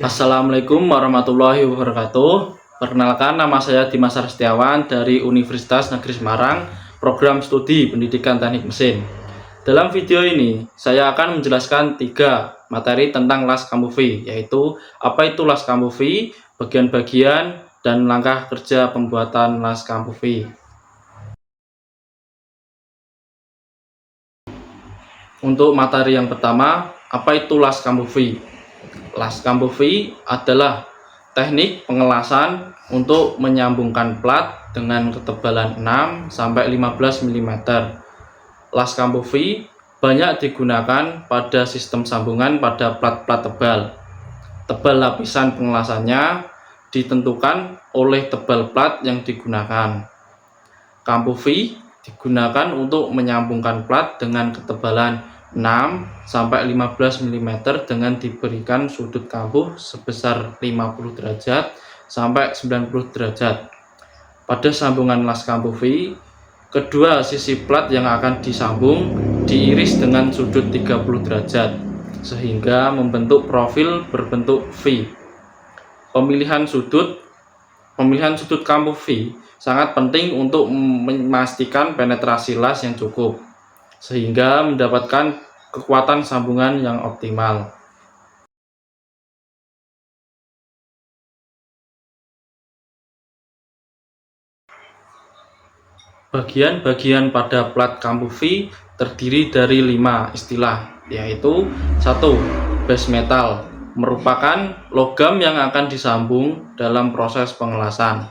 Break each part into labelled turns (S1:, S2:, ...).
S1: Assalamualaikum warahmatullahi wabarakatuh. Perkenalkan, nama saya Dimas Setiawan dari Universitas Negeri Semarang, program studi pendidikan teknik mesin. Dalam video ini, saya akan menjelaskan 3 materi tentang LAS Kampufi, yaitu apa itu LAS Kampufi, bagian-bagian, dan langkah kerja pembuatan LAS Kampufi. Untuk materi yang pertama, apa itu LAS Kampufi? LAS Kampufi adalah teknik pengelasan untuk menyambungkan plat dengan ketebalan 6-15 mm. LAS Kampufi banyak digunakan pada sistem sambungan pada plat-plat tebal. Tebal lapisan pengelasannya ditentukan oleh tebal plat yang digunakan. Kampufi digunakan untuk menyambungkan plat dengan ketebalan 6-15 mm dengan diberikan sudut kambuh sebesar 50 derajat sampai 90 derajat. Pada sambungan LAS Kampufi, kedua sisi plat yang akan disambung diiris dengan sudut 30 derajat sehingga membentuk profil berbentuk V. Pemilihan sudut Kampufi sangat penting untuk memastikan penetrasi las yang cukup, sehingga mendapatkan kekuatan sambungan yang optimal. Bagian-bagian pada plat Kampufi terdiri dari 5 istilah, yaitu 1. Base metal, merupakan logam yang akan disambung dalam proses pengelasan.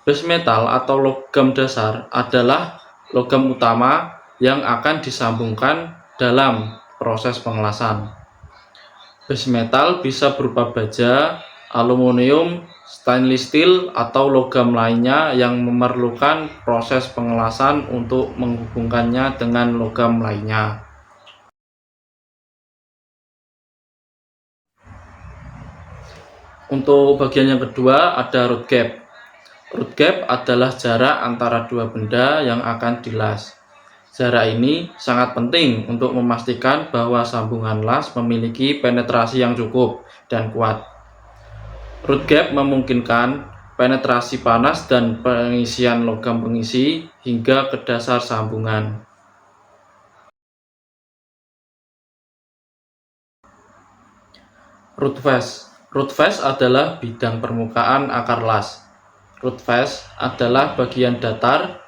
S1: Base metal atau logam dasar adalah logam utama yang akan disambungkan dalam proses pengelasan. Base metal bisa berupa baja, aluminium, stainless steel, atau logam lainnya yang memerlukan proses pengelasan untuk menghubungkannya dengan logam lainnya. Untuk bagian yang kedua ada root gap. Root gap adalah jarak antara dua benda yang akan dilas. Jarak ini sangat penting untuk memastikan bahwa sambungan las memiliki penetrasi yang cukup dan kuat. Root gap memungkinkan penetrasi panas dan pengisian logam pengisi hingga ke dasar sambungan. Root face. Root face adalah bidang permukaan akar las. Root face adalah bagian datar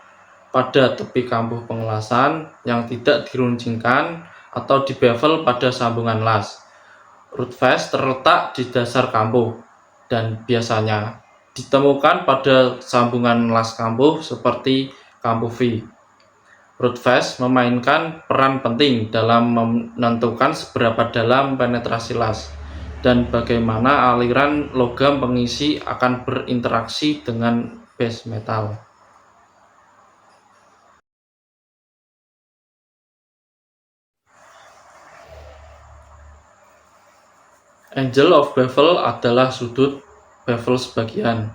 S1: pada tepi kambuh pengelasan yang tidak diruncingkan atau dibevel pada sambungan las. Root face terletak di dasar kambuh dan biasanya ditemukan pada sambungan las kambuh seperti Kampufi. Root face memainkan peran penting dalam menentukan seberapa dalam penetrasi las dan bagaimana aliran logam pengisi akan berinteraksi dengan base metal. Angle of bevel adalah sudut bevel sebagian.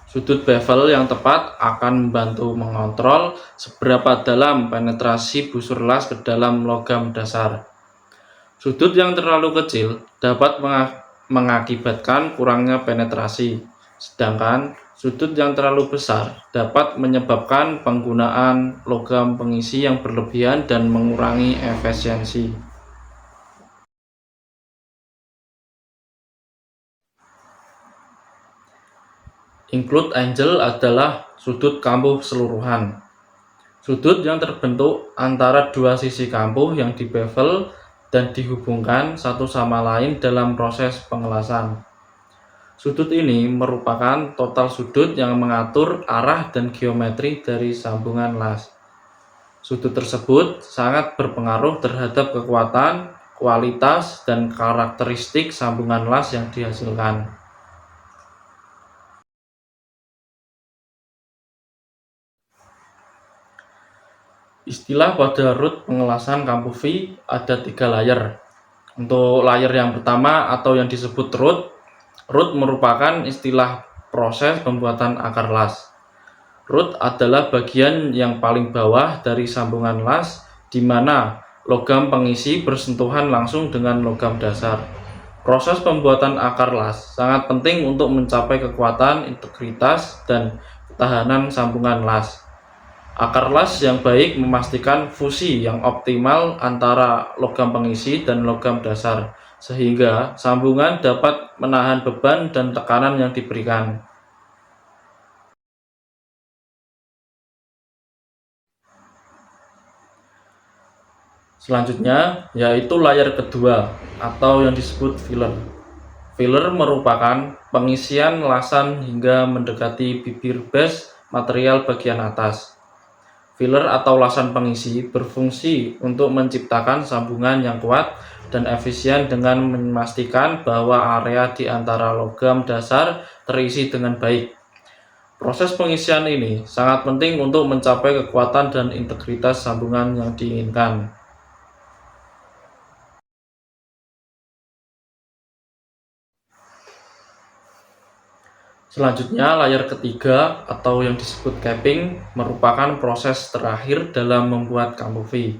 S1: Sudut bevel yang tepat akan membantu mengontrol seberapa dalam penetrasi busur las ke dalam logam dasar. Sudut yang terlalu kecil dapat mengakibatkan kurangnya penetrasi, sedangkan sudut yang terlalu besar dapat menyebabkan penggunaan logam pengisi yang berlebihan dan mengurangi efisiensi. Include angle adalah sudut kambuh keseluruhan. Sudut yang terbentuk antara dua sisi kambuh yang dibevel dan dihubungkan satu sama lain dalam proses pengelasan. Sudut ini merupakan total sudut yang mengatur arah dan geometri dari sambungan las. Sudut tersebut sangat berpengaruh terhadap kekuatan, kualitas, dan karakteristik sambungan las yang dihasilkan. Istilah pada root pengelasan Kampufi ada 3 layer. Untuk layer yang pertama atau yang disebut root merupakan istilah proses pembuatan akar las. Root adalah bagian yang paling bawah dari sambungan las, di mana logam pengisi bersentuhan langsung dengan logam dasar. Proses pembuatan akar las sangat penting untuk mencapai kekuatan, integritas, dan ketahanan sambungan las. Akar las yang baik memastikan fusi yang optimal antara logam pengisi dan logam dasar, sehingga sambungan dapat menahan beban dan tekanan yang diberikan. Selanjutnya yaitu layar kedua atau yang disebut filler. Filler merupakan pengisian lasan hingga mendekati bibir base material bagian atas. Filler atau lasan pengisi berfungsi untuk menciptakan sambungan yang kuat dan efisien dengan memastikan bahwa area di antara logam dasar terisi dengan baik. Proses pengisian ini sangat penting untuk mencapai kekuatan dan integritas sambungan yang diinginkan. Selanjutnya, layar ketiga atau yang disebut capping merupakan proses terakhir dalam membuat kambufi.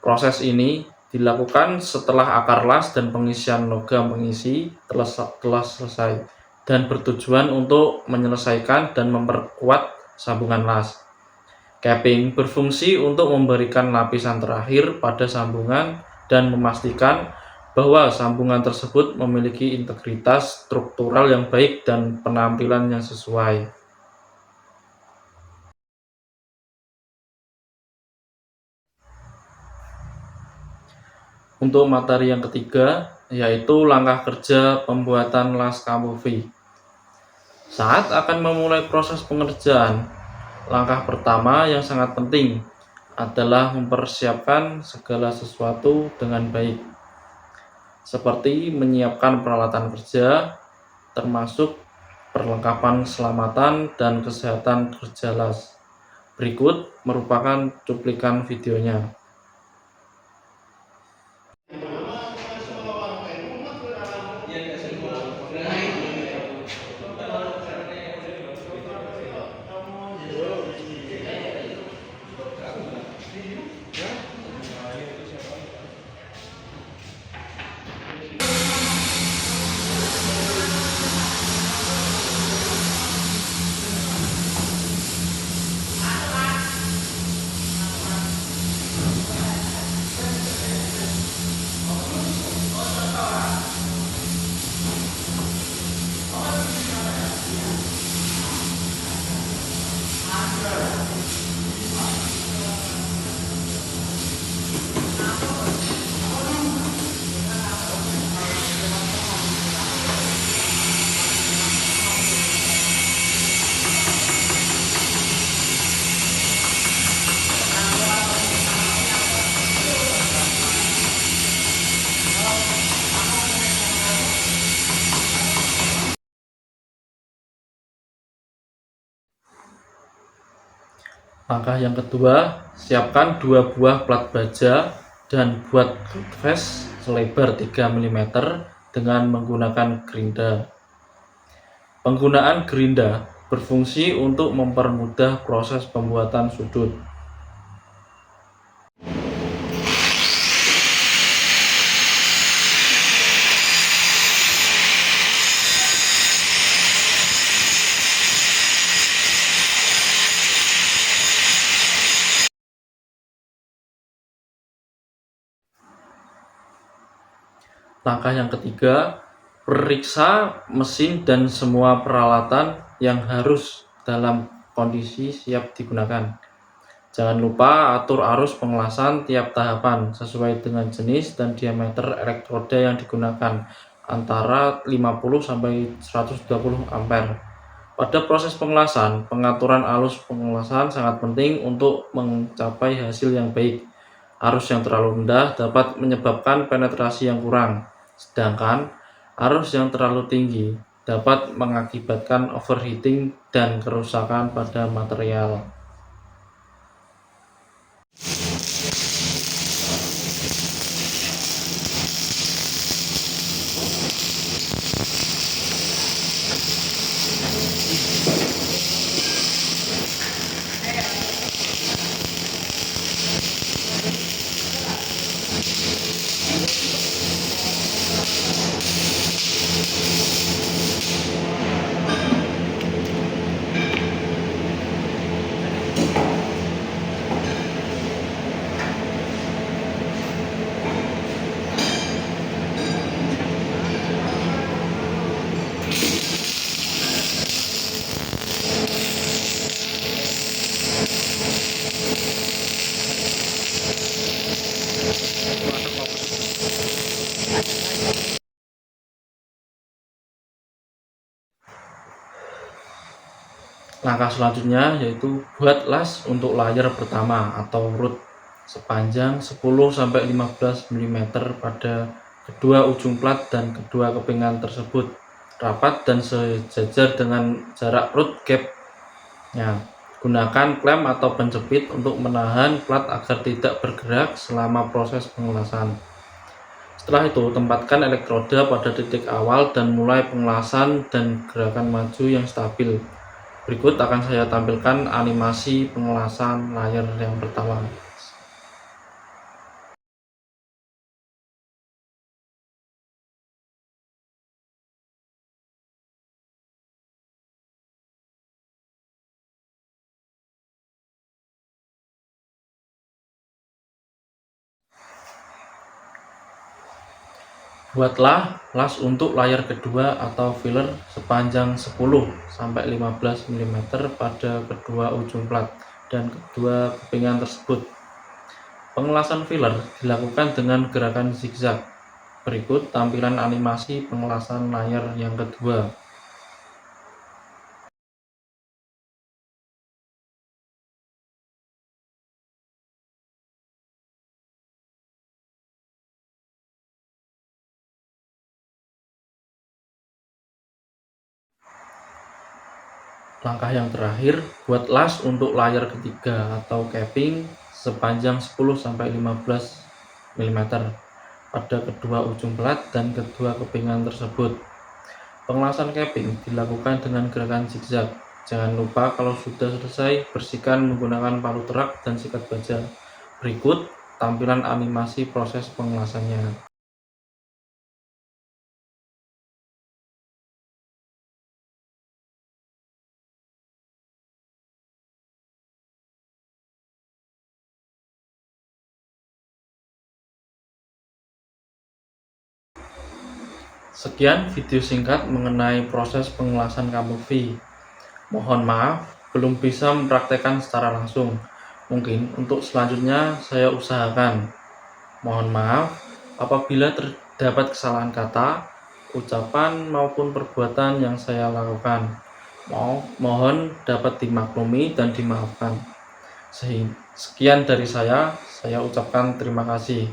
S1: Proses ini dilakukan setelah akar las dan pengisian logam pengisi telah selesai dan bertujuan untuk menyelesaikan dan memperkuat sambungan las. Capping berfungsi untuk memberikan lapisan terakhir pada sambungan dan memastikan bahwa sambungan tersebut memiliki integritas struktural yang baik dan penampilan yang sesuai. Untuk materi yang ketiga, yaitu langkah kerja pembuatan las kambufi. Saat akan memulai proses pengerjaan, langkah pertama yang sangat penting adalah mempersiapkan segala sesuatu dengan baik, seperti menyiapkan peralatan kerja, termasuk perlengkapan keselamatan dan kesehatan kerja las. Berikut merupakan cuplikan videonya. Langkah yang kedua, siapkan 2 buah plat baja dan buat face selebar 3 mm dengan menggunakan gerinda. Penggunaan gerinda berfungsi untuk mempermudah proses pembuatan sudut. Langkah yang ketiga, periksa mesin dan semua peralatan yang harus dalam kondisi siap digunakan. Jangan lupa atur arus pengelasan tiap tahapan sesuai dengan jenis dan diameter elektroda yang digunakan, antara 50 sampai 120 ampere. Pada proses pengelasan, pengaturan arus pengelasan sangat penting untuk mencapai hasil yang baik. Arus yang terlalu rendah dapat menyebabkan penetrasi yang kurang, sedangkan arus yang terlalu tinggi dapat mengakibatkan overheating dan kerusakan pada material. Langkah selanjutnya yaitu buat las untuk layar pertama atau root sepanjang 10-15 mm pada kedua ujung plat dan kedua kepingan tersebut rapat dan sejajar dengan jarak root gap-nya. Gunakan klem atau penjepit untuk menahan plat agar tidak bergerak selama proses pengelasan. Setelah itu, tempatkan elektroda pada titik awal dan mulai pengelasan dan gerakan maju yang stabil. Berikut akan saya tampilkan animasi pengelasan layar yang pertama. Buatlah las untuk layar kedua atau filler sepanjang 10-15 mm pada kedua ujung plat dan kedua kepingan tersebut. Pengelasan filler dilakukan dengan gerakan zigzag. Berikut tampilan animasi pengelasan layar yang kedua. Langkah yang terakhir, buat las untuk layar ketiga atau capping sepanjang 10-15 mm pada kedua ujung plat dan kedua kepingan tersebut. Pengelasan capping dilakukan dengan gerakan zigzag. Jangan lupa kalau sudah selesai, bersihkan menggunakan palu terak dan sikat baja. Berikut tampilan animasi proses pengelasannya. Sekian video singkat mengenai proses pengelasan kamufle V. Mohon maaf, belum bisa mempraktekkan secara langsung. Mungkin untuk selanjutnya saya usahakan. Mohon maaf apabila terdapat kesalahan kata, ucapan maupun perbuatan yang saya lakukan. Mohon dapat dimaklumi dan dimaafkan. Sekian dari saya ucapkan terima kasih.